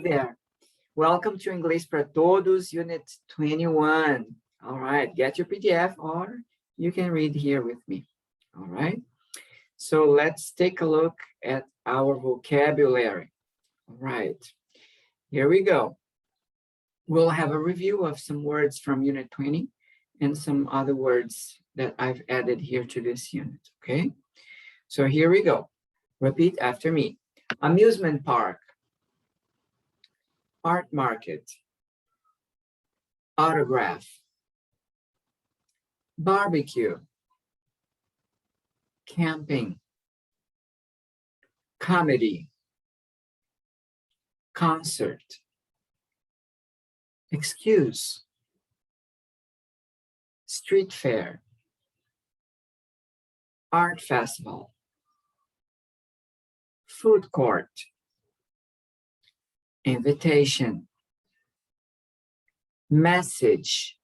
there. Welcome to Inglês para Todos, Unit 21. All right, get your PDF or you can read here with me. All right, so let's take a look at our vocabulary. All right, here we go. We'll have a review of some words from Unit 20 and some other words that I've added here to this unit, okay? So here we go. Repeat after me. Amusement park. Art market. Autograph. Barbecue. Camping. Comedy. Concert. Excuse. Street fair. Art festival. Food court. Invitation. Message.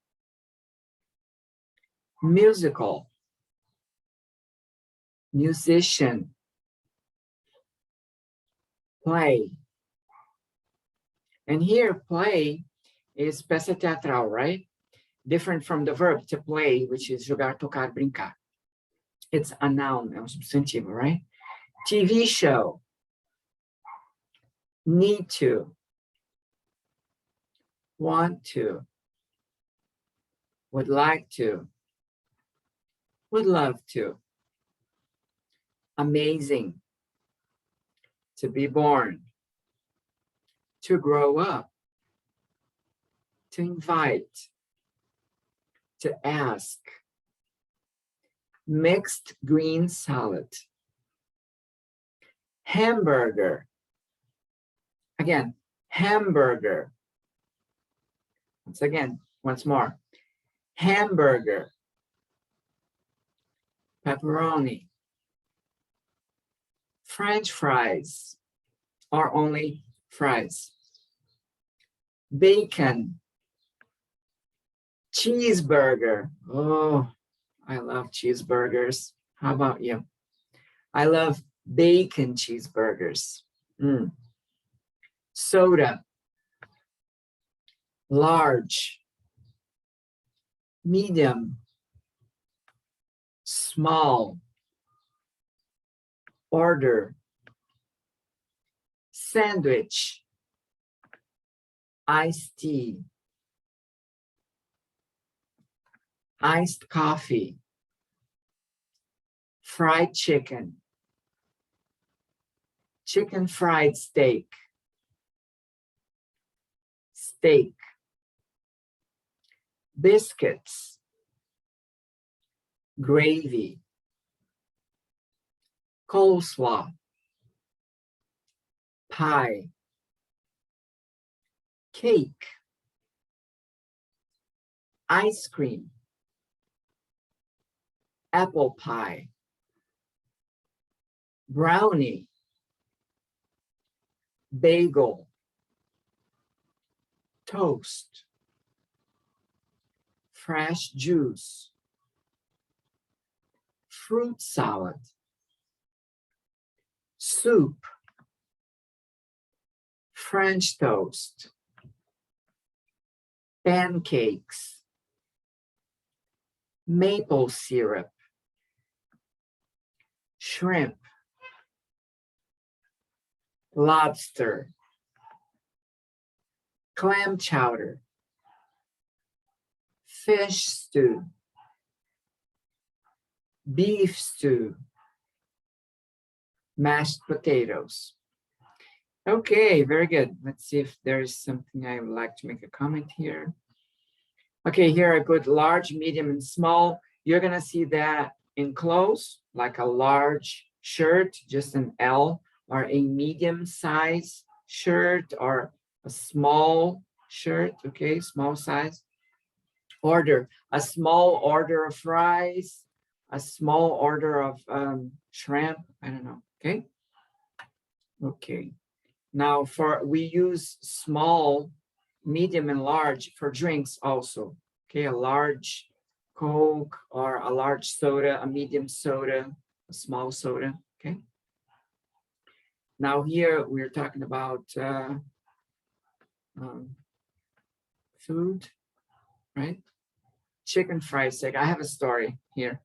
Musical. Musician. Play. And here, play is peça teatral, right? Different from the verb to play, which is jogar, tocar, brincar. It's a noun, é substantivo, right? TV show. Need to. Want to. Would like to. Would love to. Amazing. To be born. To grow up. To invite. To ask. Mixed green salad. Hamburger. Again, hamburger. Once more. Hamburger. Pepperoni. French fries, or only fries. Bacon. Cheeseburger. Oh, I love cheeseburgers. How about you? I love bacon cheeseburgers. Soda. Large. Medium. Small. Order. Sandwich. Iced tea. Iced coffee. Fried chicken. Chicken fried steak. Steak. Biscuits. Gravy. Coleslaw. Pie. Cake. Ice cream. Apple pie. Brownie. Bagel. Toast. Fresh juice. Fruit salad. Soup. French toast. Pancakes. Maple syrup. Shrimp. Lobster. Clam chowder. Fish stew. Beef stew. Mashed potatoes. Okay, very good. Let's see if there's something I would like to make a comment here. Okay, here I put large, medium, and small. You're gonna see that in close, like a large shirt, just an L, or a medium size shirt, or a small shirt, okay, small size. Order, a small order of fries, a small order of shrimp, I don't know, okay? Okay, now we use small, medium, and large for drinks also, okay? A large Coke or a large soda, a medium soda, a small soda, okay? Now here we're talking about food, right? Chicken fried steak. I have a story here.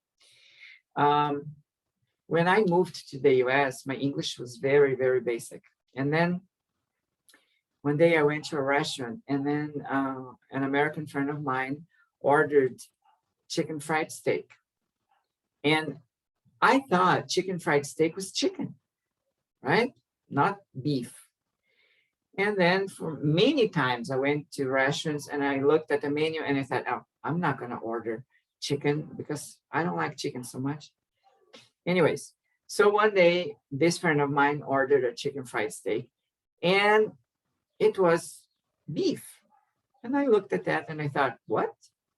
When I moved to the US, my English was very, very basic. And then one day I went to a restaurant, and then an American friend of mine ordered chicken fried steak. And I thought chicken fried steak was chicken, right? Not beef. And then for many times I went to restaurants and I looked at the menu and I thought, oh, I'm not going to order chicken because I don't like chicken so much. Anyways, so one day this friend of mine ordered a chicken fried steak and it was beef. And I looked at that and I thought, what?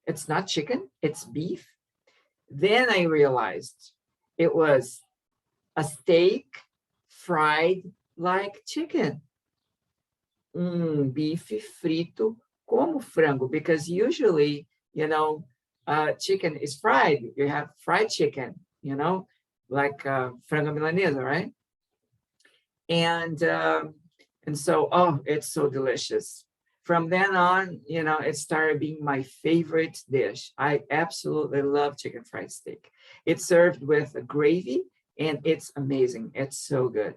It's not chicken, it's beef. Then I realized it was a steak fried like chicken. Bife frito como frango, because usually, chicken is fried. You have fried chicken, like frango milanesa, right? And so, oh, it's so delicious. From then on, it started being my favorite dish. I absolutely love chicken fried steak. It's served with a gravy, and it's amazing. It's so good.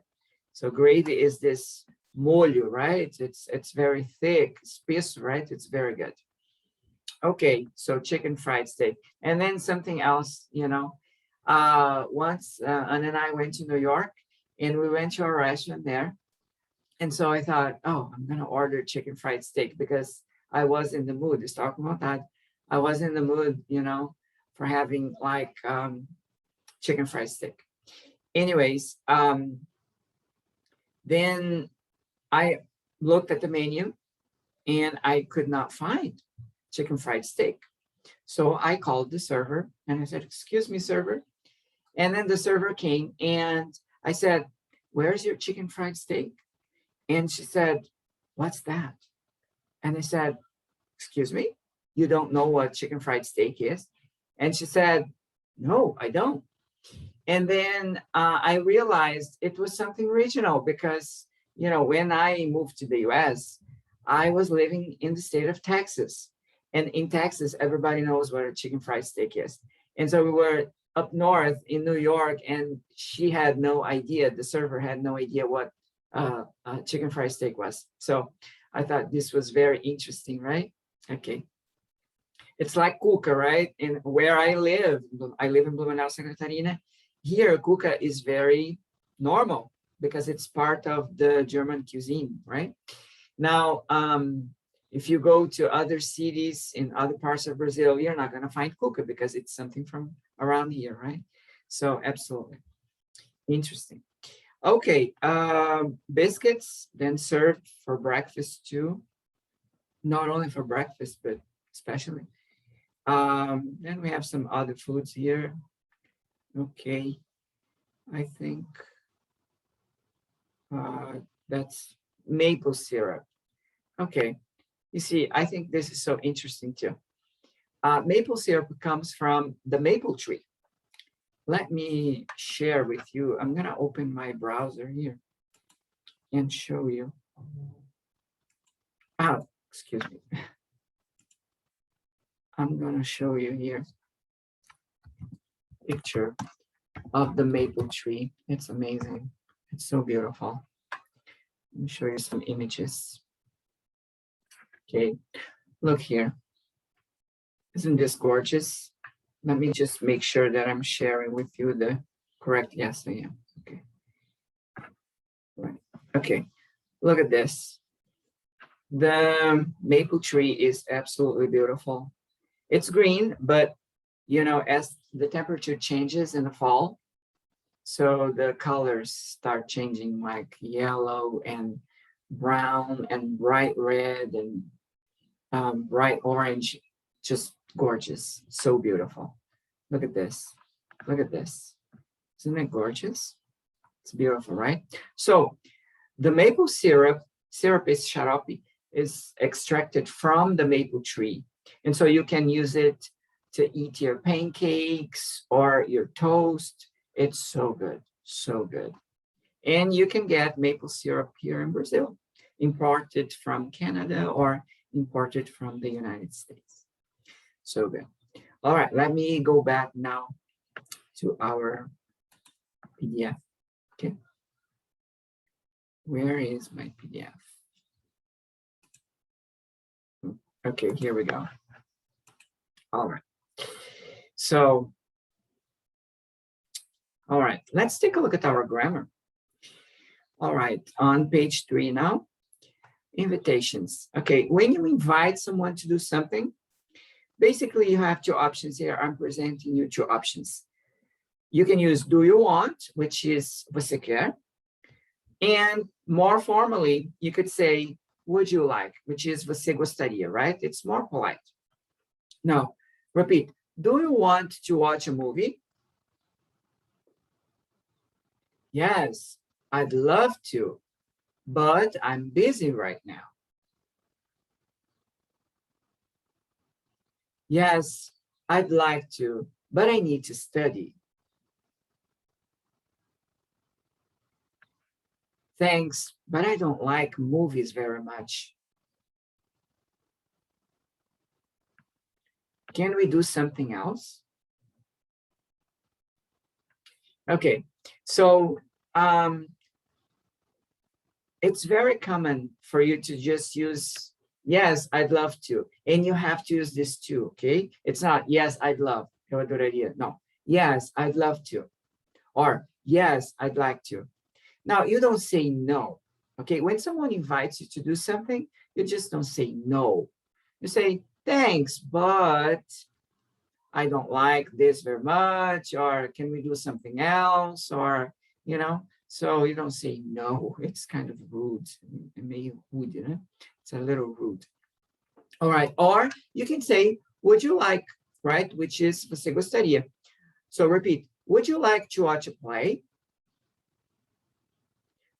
So gravy is this molho, right? It's very thick, espesso, right? It's very good. Okay, so chicken fried steak. And then something else, once Anna and I went to New York, and we went to a restaurant there. And so I thought, oh, I'm going to order chicken fried steak because I was in the mood. Just talking about that. I was in the mood, for having like chicken fried steak. Anyways, then I looked at the menu and I could not find chicken fried steak. So I called the server and I said, excuse me, server. And then the server came and I said, where's your chicken fried steak? And she said, what's that? And I said, excuse me, you don't know what chicken fried steak is? And she said, no, I don't. And then I realized it was something regional because, when I moved to the US, I was living in the state of Texas. And in Texas, everybody knows what a chicken fried steak is. And so we were up north in New York, and she had no idea, the server had no idea what chicken fried steak was. So I thought this was very interesting, right? Okay. It's like cuca, right? And where I live in Blumenau, Santa Catarina. Here, cuca is very normal because it's part of the German cuisine, right? Now, if you go to other cities in other parts of Brazil, you're not going to find cuca because it's something from around here, right? So absolutely interesting. Okay, biscuits then served for breakfast too. Not only for breakfast, but especially. Then we have some other foods here. Okay, I think that's maple syrup. Okay, you see, I think this is so interesting too. Maple syrup comes from the maple tree. Let me share with you. I'm going to open my browser here and show you. Oh, excuse me. I'm going to show you here a picture of the maple tree. It's amazing. It's so beautiful. Let me show you some images. Okay, look here. Isn't this gorgeous? Let me just make sure that I'm sharing with you the correct. Yes, I am. Okay. Right. Okay. Look at this. The maple tree is absolutely beautiful. It's green, but as the temperature changes in the fall, so the colors start changing, like yellow and brown and bright red and bright orange. Just gorgeous, so beautiful. Look at this. Look at this. Isn't it gorgeous? It's beautiful, right? So the maple syrup is xarope, is extracted from the maple tree. And so you can use it to eat your pancakes or your toast. It's so good, so good. And you can get maple syrup here in Brazil. imported from Canada or imported from the United States. So good. All right, let me go back now to our PDF. Okay. Where is my PDF? Okay, here we go. All right. So, all right, let's take a look at our grammar. All right, on page 3 now, invitations. Okay, when you invite someone to do something, basically you have two options here. I'm presenting you two options. You can use do you want, which is você quer, and more formally, you could say would you like, which is você gostaria, right? It's more polite. Now, repeat, do you want to watch a movie? Yes, I'd love to, but I'm busy right now. Yes, I'd like to, but I need to study. Thanks, but I don't like movies very much. Can we do something else? Okay, so it's very common for you to just use, yes, I'd love to. And you have to use this too, okay? It's not, yes, I'd love, eu adoraria. No, yes, I'd love to. Or, yes, I'd like to. Now, you don't say no, okay? When someone invites you to do something, you just don't say no. You say, thanks, but I don't like this very much, or can we do something else, or, you know, so you don't say no. It's kind of rude, meio rude, né? It's a little rude. All right, or you can say, would you like, right, which is você gostaria. So repeat, would you like to watch a play?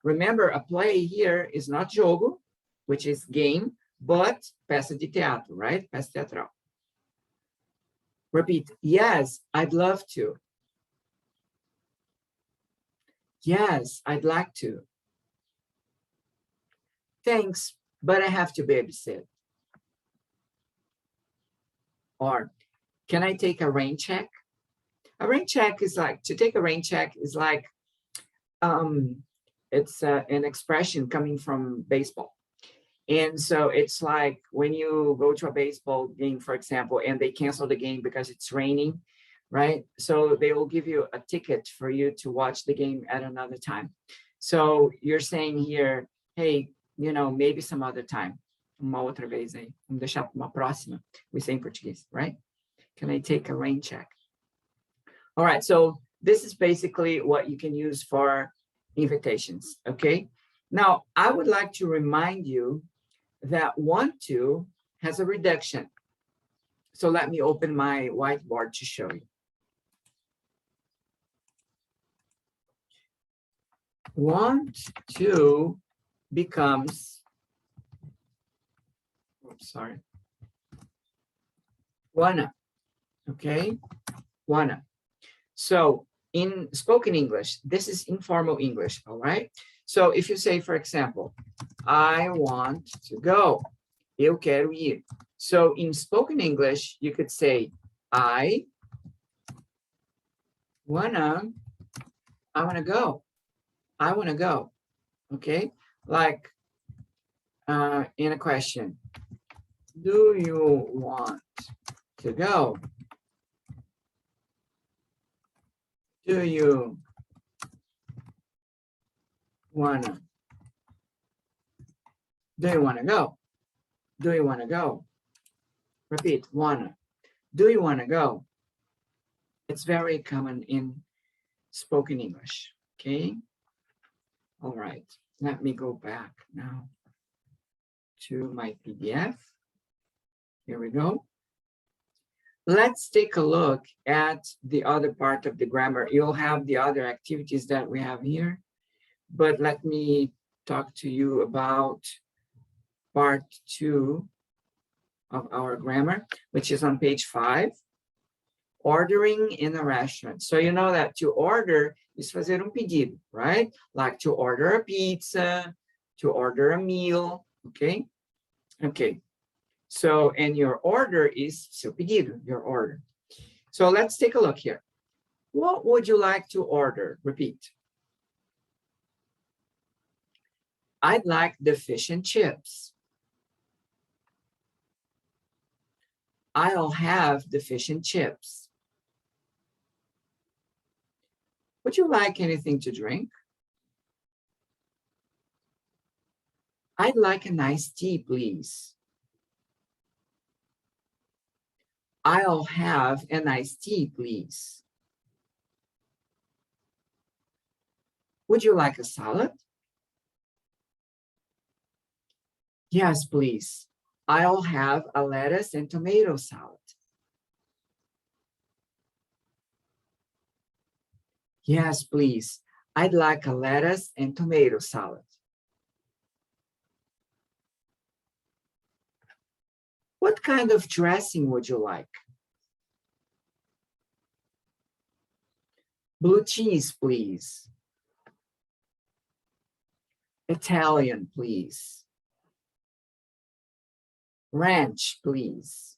Remember, a play here is not jogo, which is game, but peça de teatro, right? Peça teatral. Repeat, yes, I'd love to. Yes, I'd like to. Thanks, but I have to babysit. Or, can I take a rain check? A rain check is like, to take a rain check is like, it's an expression coming from baseball. And so it's like when you go to a baseball game, for example, and they cancel the game because it's raining, right? So they will give you a ticket for you to watch the game at another time. So you're saying here, hey, you know, maybe some other time. Uma outra vez aí. Vamos deixar para uma próxima. We say in Portuguese, right? Can I take a rain check? All right, so this is basically what you can use for invitations, okay? Now, I would like to remind you that want to has a reduction. So let me open my whiteboard to show you. Want to becomes, oops, sorry, wanna, okay? Wanna. So in spoken English, this is informal English, all right? So if you say, for example, I want to go, eu quero ir. So in spoken English, you could say, I wanna go. I wanna go, okay? Like in a question, do you want to go? Do you wanna? Do you wanna go? Do you wanna go? Repeat, wanna. Do you wanna go? It's very common in spoken English, okay? All right, let me go back now to my PDF. Here we go. Let's take a look at the other part of the grammar. You'll have the other activities that we have here, but let me talk to you about part 2 of our grammar, which is on page 5, ordering in a restaurant. So you know that to order is fazer pedido, right? Like to order a pizza, to order a meal, okay? Okay, so, and your order is seu pedido, your order. So let's take a look here. What would you like to order? Repeat. I'd like the fish and chips. I'll have the fish and chips. Would you like anything to drink? I'd like an iced tea, please. I'll have an iced tea, please. Would you like a salad? Yes, please. I'll have a lettuce and tomato salad. Yes, please. I'd like a lettuce and tomato salad. What kind of dressing would you like? Blue cheese, please. Italian, please. Ranch, please.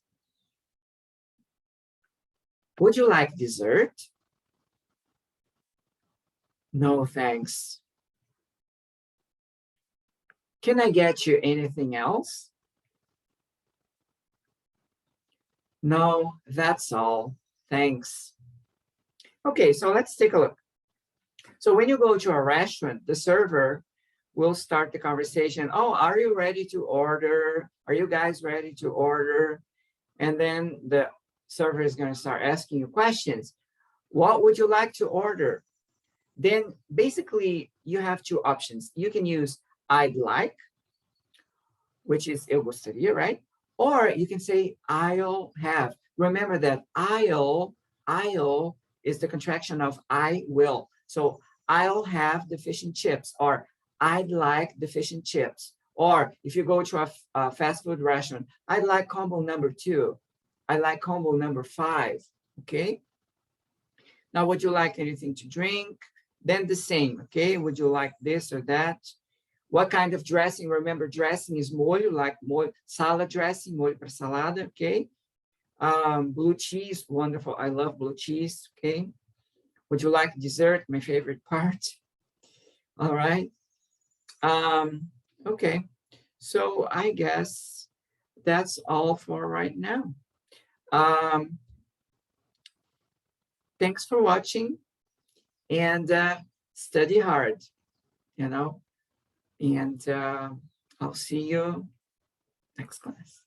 Would you like dessert? No, thanks. Can I get you anything else? No, that's all. Thanks. Okay, so let's take a look. So when you go to a restaurant, the server will start the conversation. Oh, are you ready to order? Are you guys ready to order? And then the server is going to start asking you questions. What would you like to order? Then basically you have two options. You can use I'd like, which is eu gostaria, right? Or you can say I'll have. Remember that I'll is the contraction of I will. So I'll have the fish and chips, or I'd like the fish and chips. Or if you go to a fast food restaurant, I'd like combo number 2. I like combo number 5, okay? Now, would you like anything to drink? Then the same, okay? Would you like this or that? What kind of dressing? Remember, dressing is molho, like molho, salad dressing, molho para salada, okay? Blue cheese, wonderful. I love blue cheese, okay? Would you like dessert? My favorite part. All right. Okay. So I guess that's all for right now. Thanks for watching, and study hard, you know, and I'll see you next class.